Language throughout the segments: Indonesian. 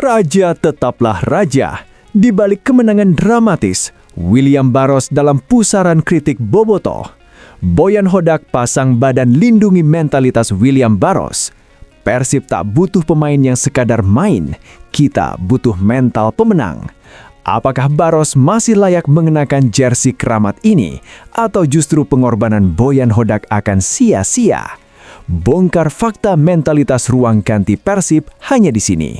Raja tetaplah raja. Di balik kemenangan dramatis, William Barros dalam pusaran kritik Bobotoh, Boyan Hodak pasang badan lindungi mentalitas William Barros. Persib tak butuh pemain yang sekadar main, kita butuh mental pemenang. Apakah Barros masih layak mengenakan jersey keramat ini, atau justru pengorbanan Boyan Hodak akan sia-sia? Bongkar fakta mentalitas ruang ganti Persib hanya di sini.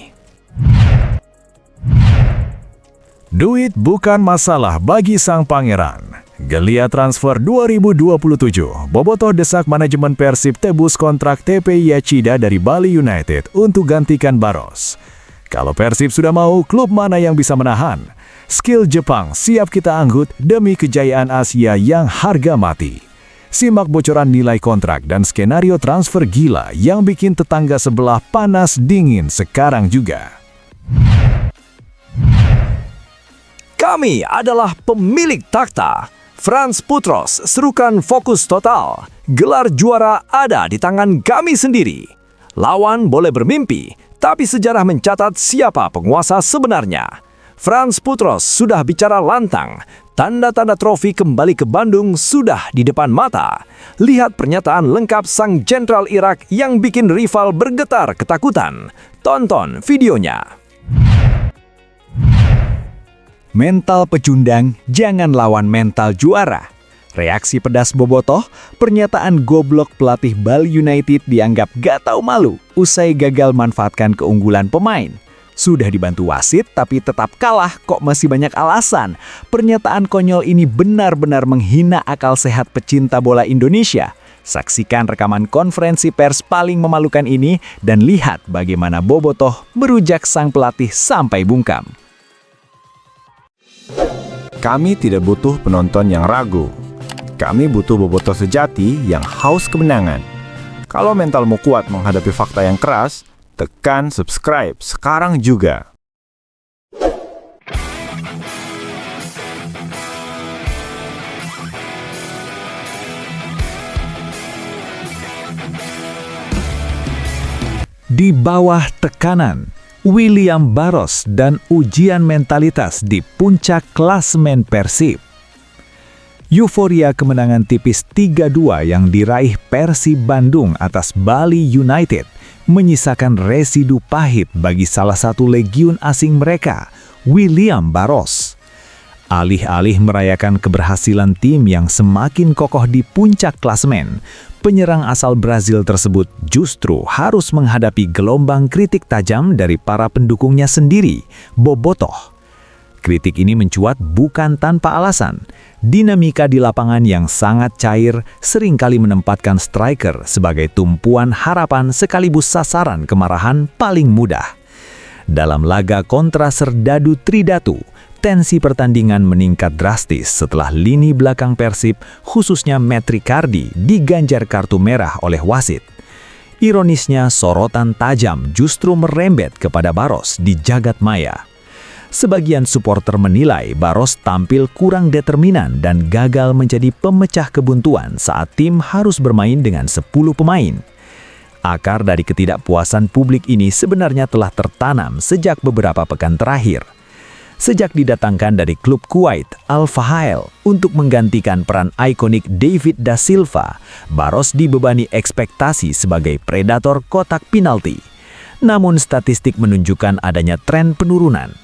Duit bukan masalah bagi sang pangeran. Geliat transfer 2027, Bobotoh desak manajemen Persib tebus kontrak TPI Yachida dari Bali United untuk gantikan Barros. Kalau Persib sudah mau, klub mana yang bisa menahan? Skill Jepang siap kita anggut demi kejayaan Asia yang harga mati. Simak bocoran nilai kontrak dan skenario transfer gila yang bikin tetangga sebelah panas dingin sekarang juga. Kami adalah pemilik takhta. Franz Putros serukan fokus total. Gelar juara ada di tangan kami sendiri. Lawan boleh bermimpi, tapi sejarah mencatat siapa penguasa sebenarnya. Franz Putros sudah bicara lantang. Tanda-tanda trofi kembali ke Bandung sudah di depan mata. Lihat pernyataan lengkap sang jenderal Irak yang bikin rival bergetar ketakutan. Tonton videonya. Mental pecundang, jangan lawan mental juara. Reaksi pedas Bobotoh, pernyataan goblok pelatih Bali United dianggap gak tahu malu usai gagal manfaatkan keunggulan pemain. Sudah dibantu wasit tapi tetap kalah, kok masih banyak alasan. Pernyataan konyol ini benar-benar menghina akal sehat pecinta bola Indonesia. Saksikan rekaman konferensi pers paling memalukan ini dan lihat bagaimana Bobotoh merujak sang pelatih sampai bungkam. Kami tidak butuh penonton yang ragu. Kami butuh Bobotoh sejati yang haus kemenangan. Kalau mentalmu kuat menghadapi fakta yang keras, tekan subscribe sekarang juga. Di bawah tekanan, William Barros dan ujian mentalitas di puncak klasemen Persib. Euforia kemenangan tipis 3-2 yang diraih Persib Bandung atas Bali United menyisakan residu pahit bagi salah satu legiun asing mereka, William Barros. Alih-alih merayakan keberhasilan tim yang semakin kokoh di puncak klasemen, penyerang asal Brazil tersebut justru harus menghadapi gelombang kritik tajam dari para pendukungnya sendiri, Bobotoh. Kritik ini mencuat bukan tanpa alasan. Dinamika di lapangan yang sangat cair seringkali menempatkan striker sebagai tumpuan harapan sekaligus sasaran kemarahan paling mudah. Dalam laga kontra Serdadu Tridatu, tensi pertandingan meningkat drastis setelah lini belakang Persib, khususnya Matt Ricardi, diganjar kartu merah oleh wasit. Ironisnya, sorotan tajam justru merembet kepada Barros di jagat maya. Sebagian supporter menilai Barros tampil kurang determinan dan gagal menjadi pemecah kebuntuan saat tim harus bermain dengan 10 pemain. Akar dari ketidakpuasan publik ini sebenarnya telah tertanam sejak beberapa pekan terakhir. Sejak didatangkan dari klub Kuwait, Al Fahail, untuk menggantikan peran ikonik David da Silva, Barros dibebani ekspektasi sebagai predator kotak penalti. Namun statistik menunjukkan adanya tren penurunan.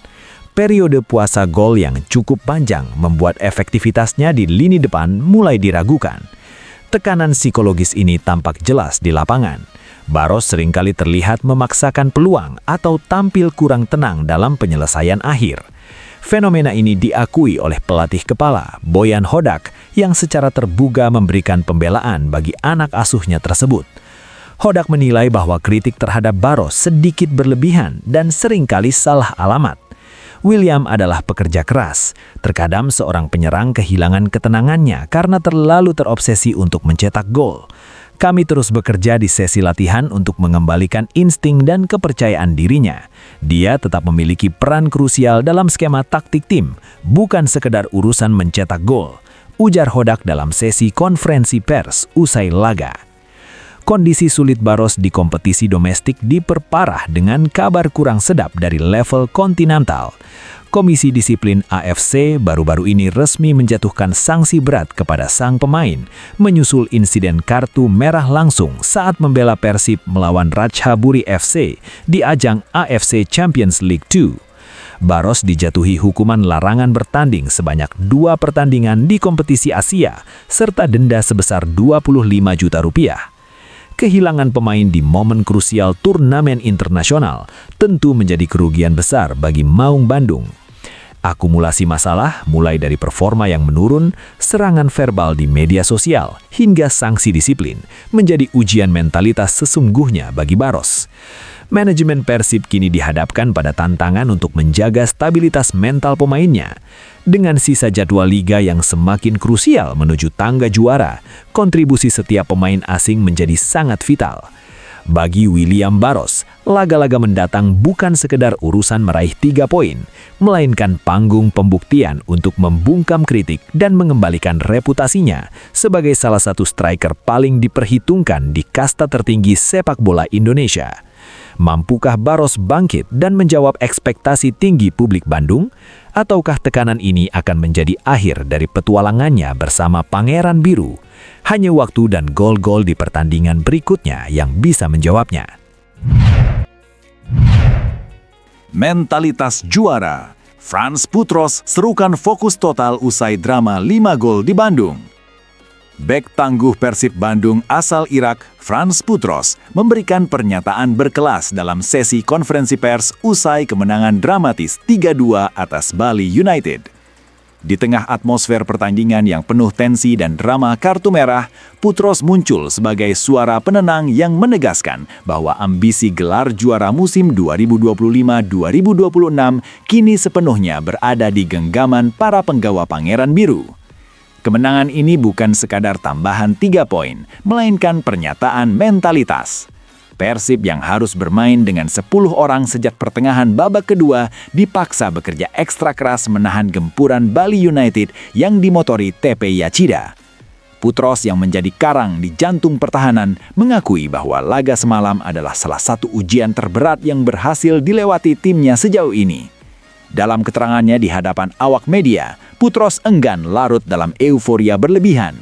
Periode puasa gol yang cukup panjang membuat efektivitasnya di lini depan mulai diragukan. Tekanan psikologis ini tampak jelas di lapangan. Barros seringkali terlihat memaksakan peluang atau tampil kurang tenang dalam penyelesaian akhir. Fenomena ini diakui oleh pelatih kepala, Boyan Hodak, yang secara terbuka memberikan pembelaan bagi anak asuhnya tersebut. Hodak menilai bahwa kritik terhadap Barros sedikit berlebihan dan seringkali salah alamat. William adalah pekerja keras. Terkadang seorang penyerang kehilangan ketenangannya karena terlalu terobsesi untuk mencetak gol. Kami terus bekerja di sesi latihan untuk mengembalikan insting dan kepercayaan dirinya. Dia tetap memiliki peran krusial dalam skema taktik tim, bukan sekedar urusan mencetak gol, ujar Hodak dalam sesi konferensi pers usai laga. Kondisi sulit Barros di kompetisi domestik diperparah dengan kabar kurang sedap dari level kontinental. Komisi Disiplin AFC baru-baru ini resmi menjatuhkan sanksi berat kepada sang pemain, menyusul insiden kartu merah langsung saat membela Persib melawan Ratchaburi FC di ajang AFC Champions League 2. Barros dijatuhi hukuman larangan bertanding sebanyak 2 pertandingan di kompetisi Asia, serta denda sebesar 25 juta rupiah. Kehilangan pemain di momen krusial turnamen internasional tentu menjadi kerugian besar bagi Maung Bandung. Akumulasi masalah mulai dari performa yang menurun, serangan verbal di media sosial, hingga sanksi disiplin menjadi ujian mentalitas sesungguhnya bagi Barros. Manajemen Persib kini dihadapkan pada tantangan untuk menjaga stabilitas mental pemainnya. Dengan sisa jadwal liga yang semakin krusial menuju tangga juara, kontribusi setiap pemain asing menjadi sangat vital. Bagi William Barros, laga-laga mendatang bukan sekedar urusan meraih 3 poin, melainkan panggung pembuktian untuk membungkam kritik dan mengembalikan reputasinya sebagai salah satu striker paling diperhitungkan di kasta tertinggi sepak bola Indonesia. Mampukah Barros bangkit dan menjawab ekspektasi tinggi publik Bandung? Ataukah tekanan ini akan menjadi akhir dari petualangannya bersama Pangeran Biru? Hanya waktu dan gol-gol di pertandingan berikutnya yang bisa menjawabnya. Mentalitas juara. Frans Putros serukan fokus total usai drama 5 gol di Bandung. Bek tangguh Persib Bandung asal Irak, Frans Putros, memberikan pernyataan berkelas dalam sesi konferensi pers usai kemenangan dramatis 3-2 atas Bali United. Di tengah atmosfer pertandingan yang penuh tensi dan drama kartu merah, Putros muncul sebagai suara penenang yang menegaskan bahwa ambisi gelar juara musim 2025-2026 kini sepenuhnya berada di genggaman para penggawa Pangeran Biru. Kemenangan ini bukan sekadar tambahan 3 poin, melainkan pernyataan mentalitas. Persib yang harus bermain dengan 10 orang sejak pertengahan babak kedua dipaksa bekerja ekstra keras menahan gempuran Bali United yang dimotori TP Yachida. Putros yang menjadi karang di jantung pertahanan mengakui bahwa laga semalam adalah salah satu ujian terberat yang berhasil dilewati timnya sejauh ini. Dalam keterangannya di hadapan awak media, Putros enggan larut dalam euforia berlebihan.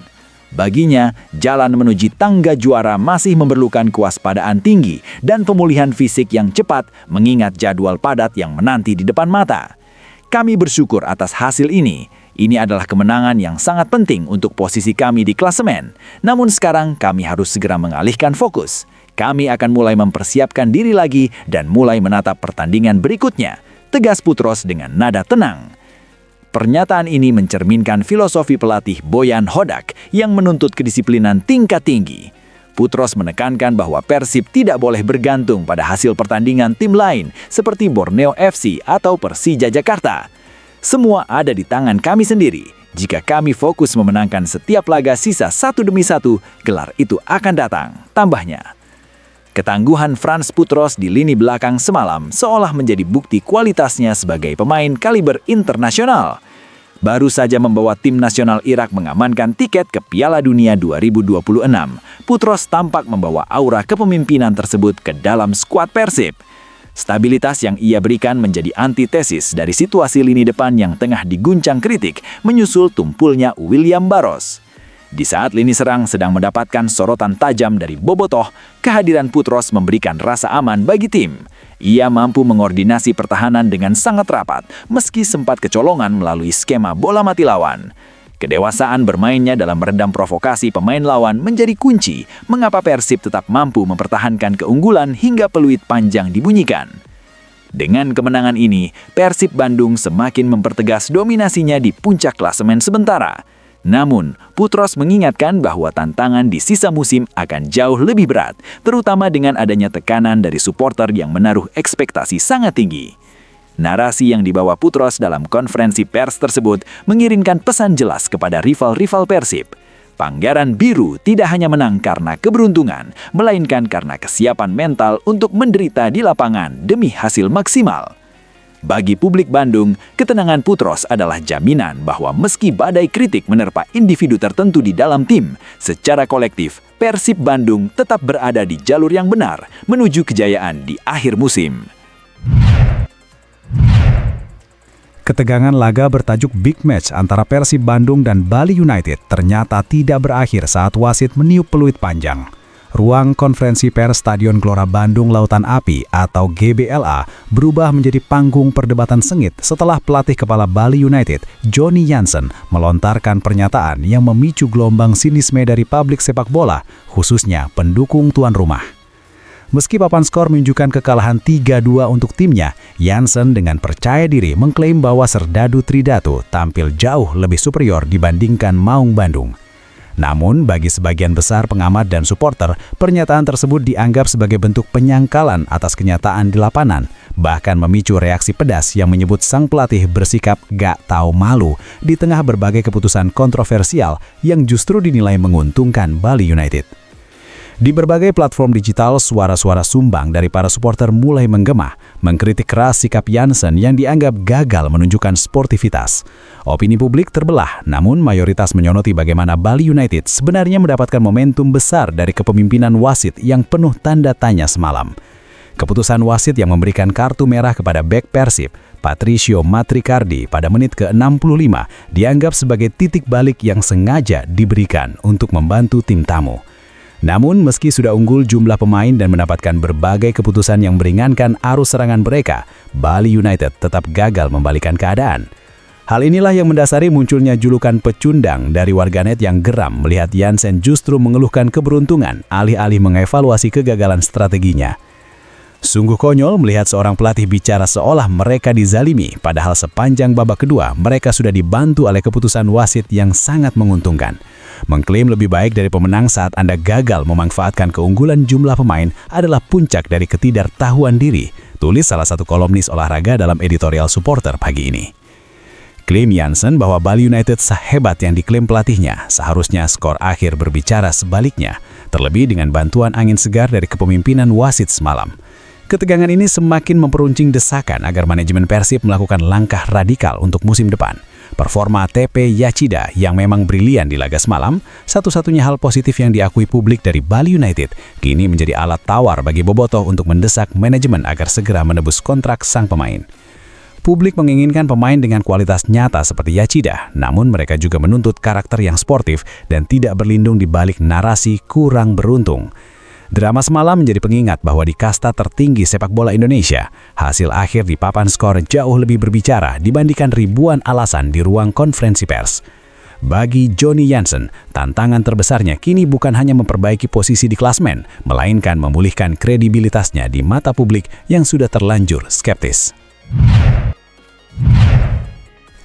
Baginya, jalan menuju tangga juara masih memerlukan kewaspadaan tinggi dan pemulihan fisik yang cepat mengingat jadwal padat yang menanti di depan mata. Kami bersyukur atas hasil ini. Ini adalah kemenangan yang sangat penting untuk posisi kami di klasemen. Namun sekarang kami harus segera mengalihkan fokus. Kami akan mulai mempersiapkan diri lagi dan mulai menatap pertandingan berikutnya, tegas Putros dengan nada tenang. Pernyataan ini mencerminkan filosofi pelatih Boyan Hodak yang menuntut kedisiplinan tingkat tinggi. Putros menekankan bahwa Persib tidak boleh bergantung pada hasil pertandingan tim lain seperti Borneo FC atau Persija Jakarta. Semua ada di tangan kami sendiri. Jika kami fokus memenangkan setiap laga sisa 1 demi 1, gelar itu akan datang, tambahnya. Ketangguhan Frans Putros di lini belakang semalam seolah menjadi bukti kualitasnya sebagai pemain kaliber internasional. Baru saja membawa tim nasional Irak mengamankan tiket ke Piala Dunia 2026, Putros tampak membawa aura kepemimpinan tersebut ke dalam skuad Persib. Stabilitas yang ia berikan menjadi antitesis dari situasi lini depan yang tengah diguncang kritik menyusul tumpulnya William Barros. Di saat lini serang sedang mendapatkan sorotan tajam dari bobotoh, kehadiran Putros memberikan rasa aman bagi tim. Ia mampu mengordinasi pertahanan dengan sangat rapat, meski sempat kecolongan melalui skema bola mati lawan. Kedewasaan bermainnya dalam meredam provokasi pemain lawan menjadi kunci mengapa Persib tetap mampu mempertahankan keunggulan hingga peluit panjang dibunyikan. Dengan kemenangan ini, Persib Bandung semakin mempertegas dominasinya di puncak klasemen sementara. Namun, Putros mengingatkan bahwa tantangan di sisa musim akan jauh lebih berat, terutama dengan adanya tekanan dari supporter yang menaruh ekspektasi sangat tinggi. Narasi yang dibawa Putros dalam konferensi pers tersebut mengirimkan pesan jelas kepada rival-rival Persib. Pangeran Biru tidak hanya menang karena keberuntungan, melainkan karena kesiapan mental untuk menderita di lapangan demi hasil maksimal. Bagi publik Bandung, ketenangan Putros adalah jaminan bahwa meski badai kritik menerpa individu tertentu di dalam tim, secara kolektif, Persib Bandung tetap berada di jalur yang benar menuju kejayaan di akhir musim. Ketegangan laga bertajuk Big Match antara Persib Bandung dan Bali United ternyata tidak berakhir saat wasit meniup peluit panjang. Ruang konferensi pers Stadion Gelora Bandung Lautan Api atau GBLA berubah menjadi panggung perdebatan sengit setelah pelatih kepala Bali United, Johnny Jansen, melontarkan pernyataan yang memicu gelombang sinisme dari publik sepak bola, khususnya pendukung tuan rumah. Meski papan skor menunjukkan kekalahan 3-2 untuk timnya, Jansen dengan percaya diri mengklaim bahwa Serdadu Tridatu tampil jauh lebih superior dibandingkan Maung Bandung. Namun, bagi sebagian besar pengamat dan supporter, pernyataan tersebut dianggap sebagai bentuk penyangkalan atas kenyataan di lapangan, bahkan memicu reaksi pedas yang menyebut sang pelatih bersikap gak tahu malu di tengah berbagai keputusan kontroversial yang justru dinilai menguntungkan Bali United. Di berbagai platform digital, suara-suara sumbang dari para supporter mulai menggema, mengkritik keras sikap Jansen yang dianggap gagal menunjukkan sportivitas. Opini publik terbelah, namun mayoritas menyoroti bagaimana Bali United sebenarnya mendapatkan momentum besar dari kepemimpinan wasit yang penuh tanda tanya semalam. Keputusan wasit yang memberikan kartu merah kepada bek Persib, Patricio Matricardi pada menit ke-65 dianggap sebagai titik balik yang sengaja diberikan untuk membantu tim tamu. Namun, meski sudah unggul jumlah pemain dan mendapatkan berbagai keputusan yang meringankan arus serangan mereka, Bali United tetap gagal membalikan keadaan. Hal inilah yang mendasari munculnya julukan pecundang dari warganet yang geram melihat Jansen justru mengeluhkan keberuntungan alih-alih mengevaluasi kegagalan strateginya. Sungguh konyol melihat seorang pelatih bicara seolah mereka dizalimi, padahal sepanjang babak kedua mereka sudah dibantu oleh keputusan wasit yang sangat menguntungkan. Mengklaim lebih baik dari pemenang saat Anda gagal memanfaatkan keunggulan jumlah pemain adalah puncak dari ketidaktahuan diri, tulis salah satu kolomnis olahraga dalam editorial supporter pagi ini. Klaim Jansen bahwa Bali United sehebat yang diklaim pelatihnya, seharusnya skor akhir berbicara sebaliknya, terlebih dengan bantuan angin segar dari kepemimpinan wasit semalam. Ketegangan ini semakin memperuncing desakan agar manajemen Persib melakukan langkah radikal untuk musim depan. Performa TP Yachida yang memang brilian di laga semalam, satu-satunya hal positif yang diakui publik dari Bali United, kini menjadi alat tawar bagi Bobotoh untuk mendesak manajemen agar segera menebus kontrak sang pemain. Publik menginginkan pemain dengan kualitas nyata seperti Yachida, namun mereka juga menuntut karakter yang sportif dan tidak berlindung di balik narasi kurang beruntung. Drama semalam menjadi pengingat bahwa di kasta tertinggi sepak bola Indonesia, hasil akhir di papan skor jauh lebih berbicara dibandingkan ribuan alasan di ruang konferensi pers. Bagi Johnny Jansen, tantangan terbesarnya kini bukan hanya memperbaiki posisi di klasmen, melainkan memulihkan kredibilitasnya di mata publik yang sudah terlanjur skeptis.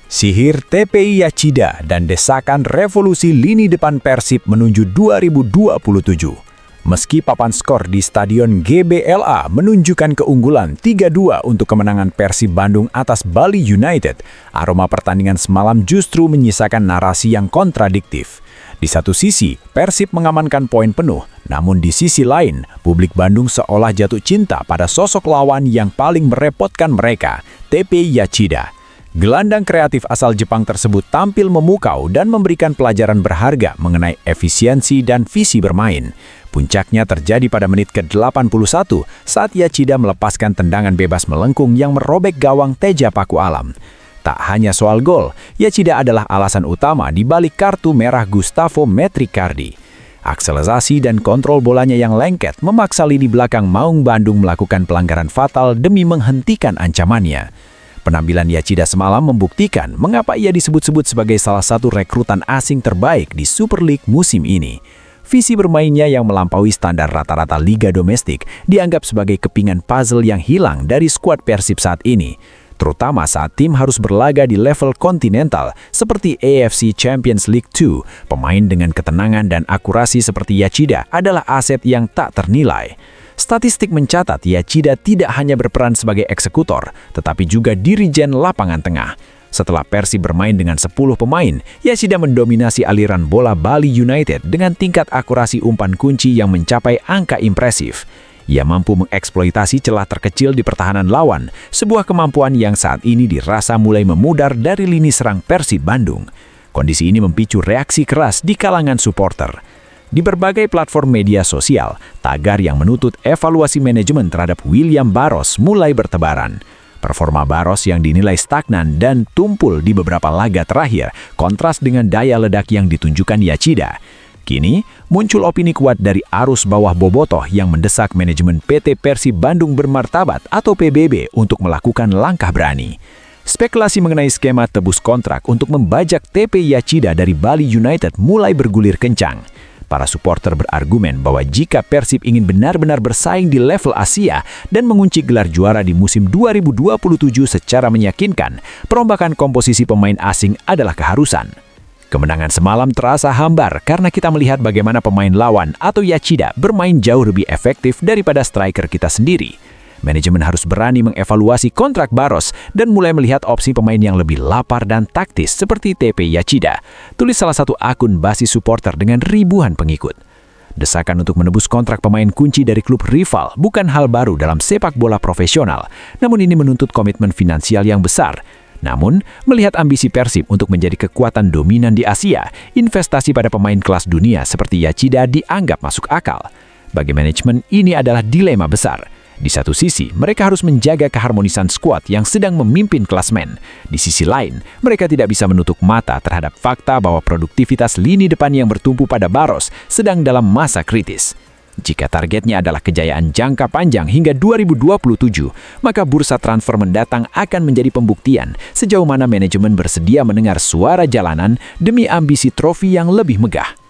Sihir TPI Yachida dan desakan revolusi lini depan Persib menuju 2027. Meski papan skor di Stadion GBLA menunjukkan keunggulan 3-2 untuk kemenangan Persib Bandung atas Bali United, aroma pertandingan semalam justru menyisakan narasi yang kontradiktif. Di satu sisi, Persib mengamankan poin penuh, namun di sisi lain, publik Bandung seolah jatuh cinta pada sosok lawan yang paling merepotkan mereka, TP Yachida. Gelandang kreatif asal Jepang tersebut tampil memukau dan memberikan pelajaran berharga mengenai efisiensi dan visi bermain. Puncaknya terjadi pada menit ke-81 saat Yachida melepaskan tendangan bebas melengkung yang merobek gawang Teja Paku Alam. Tak hanya soal gol, Yachida adalah alasan utama di balik kartu merah Gustavo Matricardi. Akselerasi dan kontrol bolanya yang lengket memaksa lini belakang Maung Bandung melakukan pelanggaran fatal demi menghentikan ancamannya. Penampilan Yachida semalam membuktikan mengapa ia disebut-sebut sebagai salah satu rekrutan asing terbaik di Super League musim ini. Visi bermainnya yang melampaui standar rata-rata liga domestik dianggap sebagai kepingan puzzle yang hilang dari skuad Persib saat ini, terutama saat tim harus berlaga di level kontinental seperti AFC Champions League 2. Pemain dengan ketenangan dan akurasi seperti Yachida adalah aset yang tak ternilai. Statistik mencatat Yachida tidak hanya berperan sebagai eksekutor, tetapi juga dirijen lapangan tengah. Setelah Persib bermain dengan 10 pemain, Yachida mendominasi aliran bola Bali United dengan tingkat akurasi umpan kunci yang mencapai angka impresif. Ia mampu mengeksploitasi celah terkecil di pertahanan lawan, sebuah kemampuan yang saat ini dirasa mulai memudar dari lini serang Persib Bandung. Kondisi ini memicu reaksi keras di kalangan supporter. Di berbagai platform media sosial, tagar yang menuntut evaluasi manajemen terhadap William Barros mulai bertebaran. Performa Barros yang dinilai stagnan dan tumpul di beberapa laga terakhir kontras dengan daya ledak yang ditunjukkan Yachida. Kini, muncul opini kuat dari arus bawah bobotoh yang mendesak manajemen PT Persib Bandung Bermartabat atau PBB untuk melakukan langkah berani. Spekulasi mengenai skema tebus kontrak untuk membajak TP Yachida dari Bali United mulai bergulir kencang. Para supporter berargumen bahwa jika Persib ingin benar-benar bersaing di level Asia dan mengunci gelar juara di musim 2027 secara meyakinkan, perombakan komposisi pemain asing adalah keharusan. Kemenangan semalam terasa hambar karena kita melihat bagaimana pemain lawan atau Yachida bermain jauh lebih efektif daripada striker kita sendiri. Manajemen harus berani mengevaluasi kontrak Barros dan mulai melihat opsi pemain yang lebih lapar dan taktis seperti TP Yachida, tulis salah satu akun basis supporter dengan ribuan pengikut. Desakan untuk menebus kontrak pemain kunci dari klub rival bukan hal baru dalam sepak bola profesional, namun ini menuntut komitmen finansial yang besar. Namun, melihat ambisi Persib untuk menjadi kekuatan dominan di Asia, investasi pada pemain kelas dunia seperti Yachida dianggap masuk akal. Bagi manajemen, ini adalah dilema besar. Di satu sisi, mereka harus menjaga keharmonisan skuad yang sedang memimpin klasmen. Di sisi lain, mereka tidak bisa menutup mata terhadap fakta bahwa produktivitas lini depan yang bertumpu pada Barros sedang dalam masa kritis. Jika targetnya adalah kejayaan jangka panjang hingga 2027, maka bursa transfer mendatang akan menjadi pembuktian sejauh mana manajemen bersedia mendengar suara jalanan demi ambisi trofi yang lebih megah.